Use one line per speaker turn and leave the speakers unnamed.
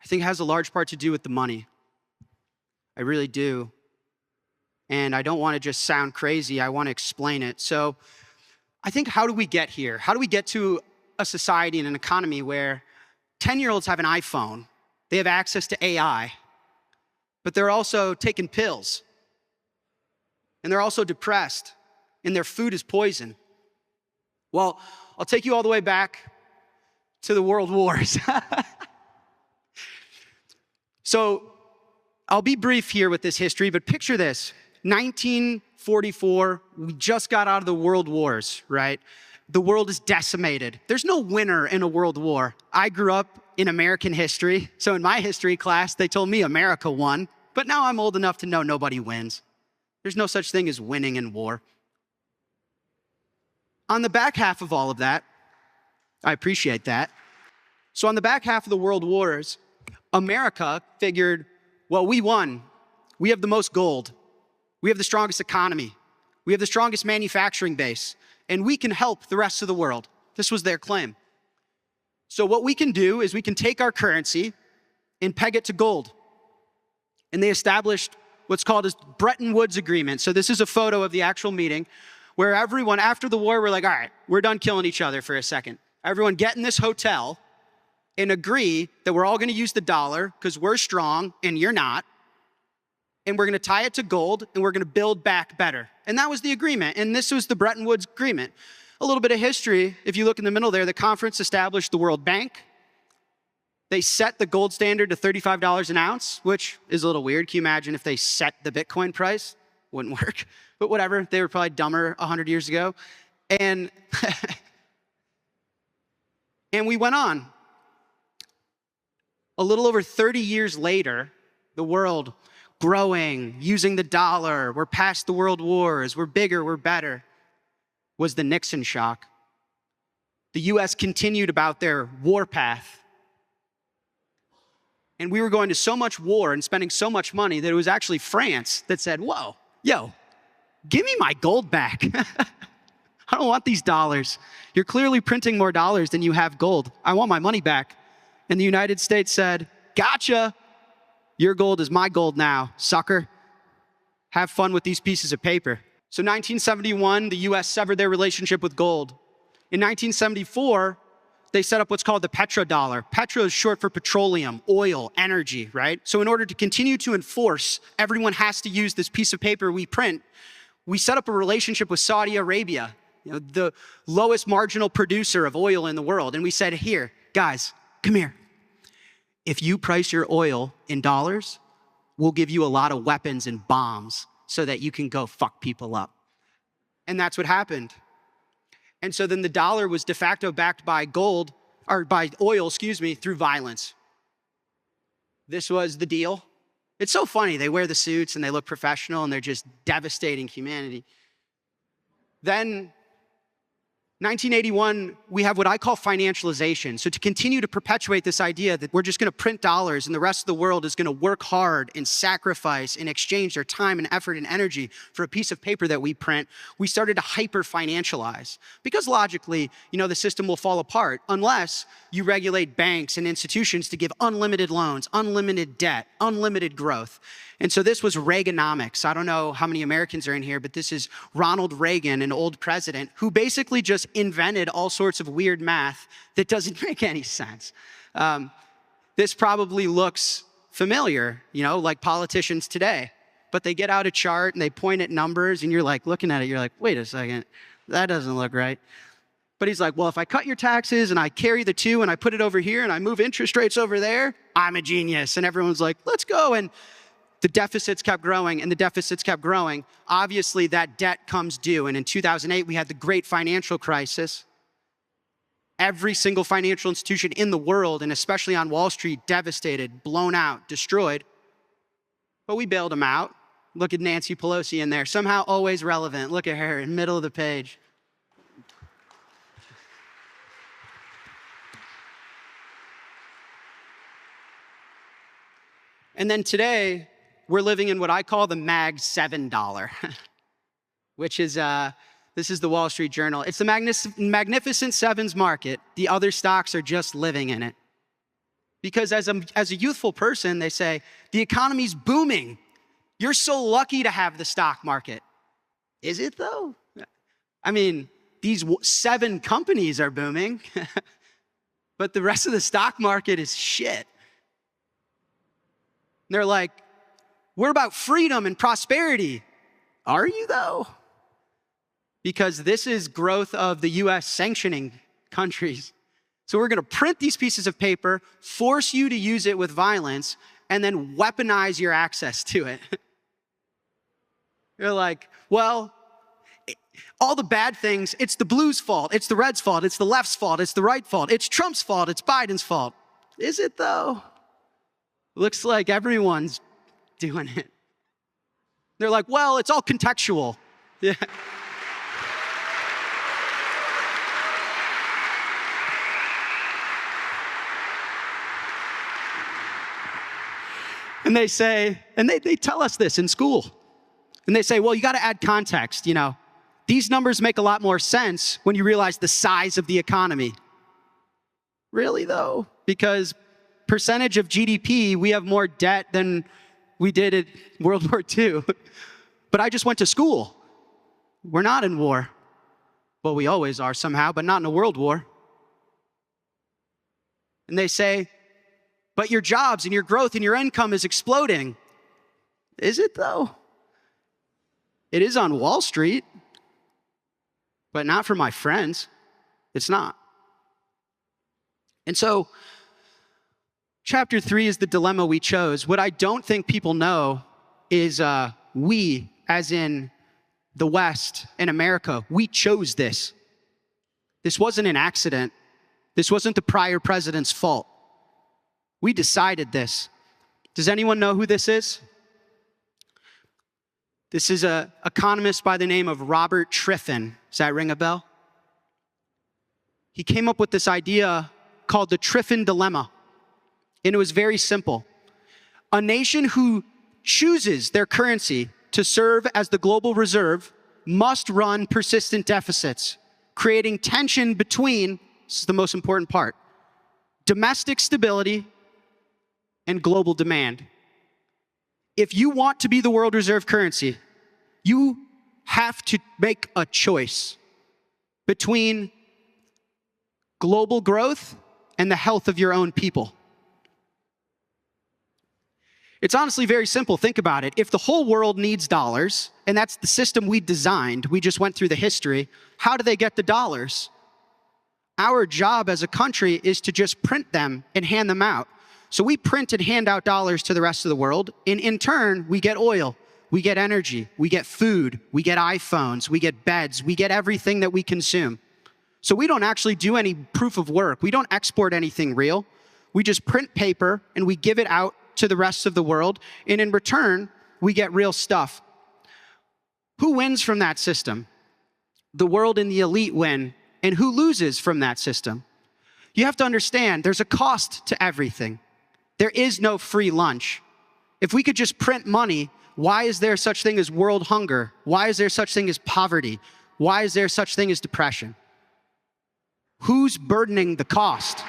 I think it has a large part to do with the money. I really do. And I don't want to just sound crazy. I want to explain it. So I think, how do we get here? How do we get to a society and an economy where 10-year-olds have an iPhone, they have access to AI, but they're also taking pills, and they're also depressed, and their food is poison? Well, I'll take you all the way back to the world wars. So I'll be brief here with this history, but picture this. 1944, we just got out of the world wars, right? The world is decimated. There's no winner in a world war. I grew up in American history, so in my history class, they told me America won, but now I'm old enough to know nobody wins. There's no such thing as winning in war. On the back half of all of that, I appreciate that. So on the back half of the world wars, America figured, well, we won. We have the most gold. We have the strongest economy. We have the strongest manufacturing base, and we can help the rest of the world. This was their claim. So what we can do is we can take our currency and peg it to gold. And they established what's called a Bretton Woods Agreement. So this is a photo of the actual meeting where everyone, after the war, we're like, all right, we're done killing each other for a second. Everyone get in this hotel and agree that we're all gonna use the dollar because we're strong and you're not. And we're gonna tie it to gold and we're gonna build back better. And that was the agreement. And this was the Bretton Woods Agreement. A little bit of history, if you look in the middle there, the conference established the World Bank. They set the gold standard to $35 an ounce, which is a little weird. Can you imagine if they set the Bitcoin price? Wouldn't work, but whatever. They were probably dumber 100 years ago. And, and we went on. A little over 30 years later, the world growing, using the dollar, we're past the world wars, we're bigger, we're better, was the Nixon shock. The US continued about their war path. And we were going to so much war and spending so much money that it was actually France that said, whoa, yo, give me my gold back. I don't want these dollars. You're clearly printing more dollars than you have gold. I want my money back. And the United States said, gotcha. Your gold is my gold now, sucker. Have fun with these pieces of paper. So 1971, the US severed their relationship with gold. In 1974, they set up what's called the petrodollar. Petro is short for petroleum, oil, energy, right? So in order to continue to enforce, everyone has to use this piece of paper we print, we set up a relationship with Saudi Arabia, the lowest marginal producer of oil in the world. And we said, here, guys, come here. If you price your oil in dollars, we'll give you a lot of weapons and bombs so that you can go fuck people up. And that's what happened. And so then the dollar was de facto backed by gold, or by oil, through violence. This was the deal. It's so funny. They wear the suits and they look professional and they're just devastating humanity. Then 1981, we have what I call financialization. So to continue to perpetuate this idea that we're just gonna print dollars and the rest of the world is gonna work hard and sacrifice and exchange their time and effort and energy for a piece of paper that we print, we started to hyper-financialize. Because logically, the system will fall apart unless you regulate banks and institutions to give unlimited loans, unlimited debt, unlimited growth. And so this was Reaganomics. I don't know how many Americans are in here, but this is Ronald Reagan, an old president, who basically just invented all sorts of weird math that doesn't make any sense. This probably looks familiar, like politicians today, but they get out a chart and they point at numbers and you're like, looking at it, you're like, wait a second, that doesn't look right. But he's like, well, if I cut your taxes and I carry the 2 and I put it over here and I move interest rates over there, I'm a genius. And everyone's like, let's go. And the deficits kept growing and the deficits kept growing. Obviously, that debt comes due. And in 2008, we had the great financial crisis. Every single financial institution in the world, and especially on Wall Street, devastated, blown out, destroyed. But we bailed them out. Look at Nancy Pelosi in there, somehow always relevant. Look at her in the middle of the page. And then today, we're living in what I call the Mag $7, which is, this is the Wall Street Journal. It's the Magnificent Sevens market. The other stocks are just living in it. Because as a youthful person, they say, the economy's booming. You're so lucky to have the stock market. Is it though? I mean, these 7 companies are booming, but the rest of the stock market is shit. And they're like, we're about freedom and prosperity. Are you though? Because this is growth of the US sanctioning countries. So we're gonna print these pieces of paper, force you to use it with violence, and then weaponize your access to it. You're like, well, all the bad things, it's the blues' fault, it's the reds' fault, it's the left's fault, it's the right fault, it's Trump's fault, it's Biden's fault. Is it though? Looks like everyone's doing it. They're like, well, it's all contextual. Yeah. And they say, and they tell us this in school. And they say, well, you gotta add context, you know. These numbers make a lot more sense when you realize the size of the economy. Really though? Because percentage of GDP, we have more debt than we did at World War II. But I just went to school. We're not in war. Well, we always are somehow, but not in a world war. And they say, but your jobs and your growth and your income is exploding. Is it though? It is on Wall Street, but not for my friends. It's not. And so, chapter 3 is the dilemma we chose. What I don't think people know is we, as in the West and America, we chose this. This wasn't an accident. This wasn't the prior president's fault. We decided this. Does anyone know who this is? This is an economist by the name of Robert Triffin. Does that ring a bell? He came up with this idea called the Triffin dilemma. And it was very simple. A nation who chooses their currency to serve as the global reserve must run persistent deficits, creating tension between, this is the most important part, domestic stability and global demand. If you want to be the world reserve currency, you have to make a choice between global growth and the health of your own people. It's honestly very simple. Think about it. If the whole world needs dollars, and that's the system we designed, we just went through the history, how do they get the dollars? Our job as a country is to just print them and hand them out. So we print and hand out dollars to the rest of the world, and in turn, we get oil, we get energy, we get food, we get iPhones, we get beds, we get everything that we consume. So we don't actually do any proof of work. We don't export anything real. We just print paper and we give it out to the rest of the world, and in return, we get real stuff. Who wins from that system? The world and the elite win, and who loses from that system? You have to understand, there's a cost to everything. There is no free lunch. If we could just print money, why is there such thing as world hunger? Why is there such thing as poverty? Why is there such thing as depression? Who's burdening the cost?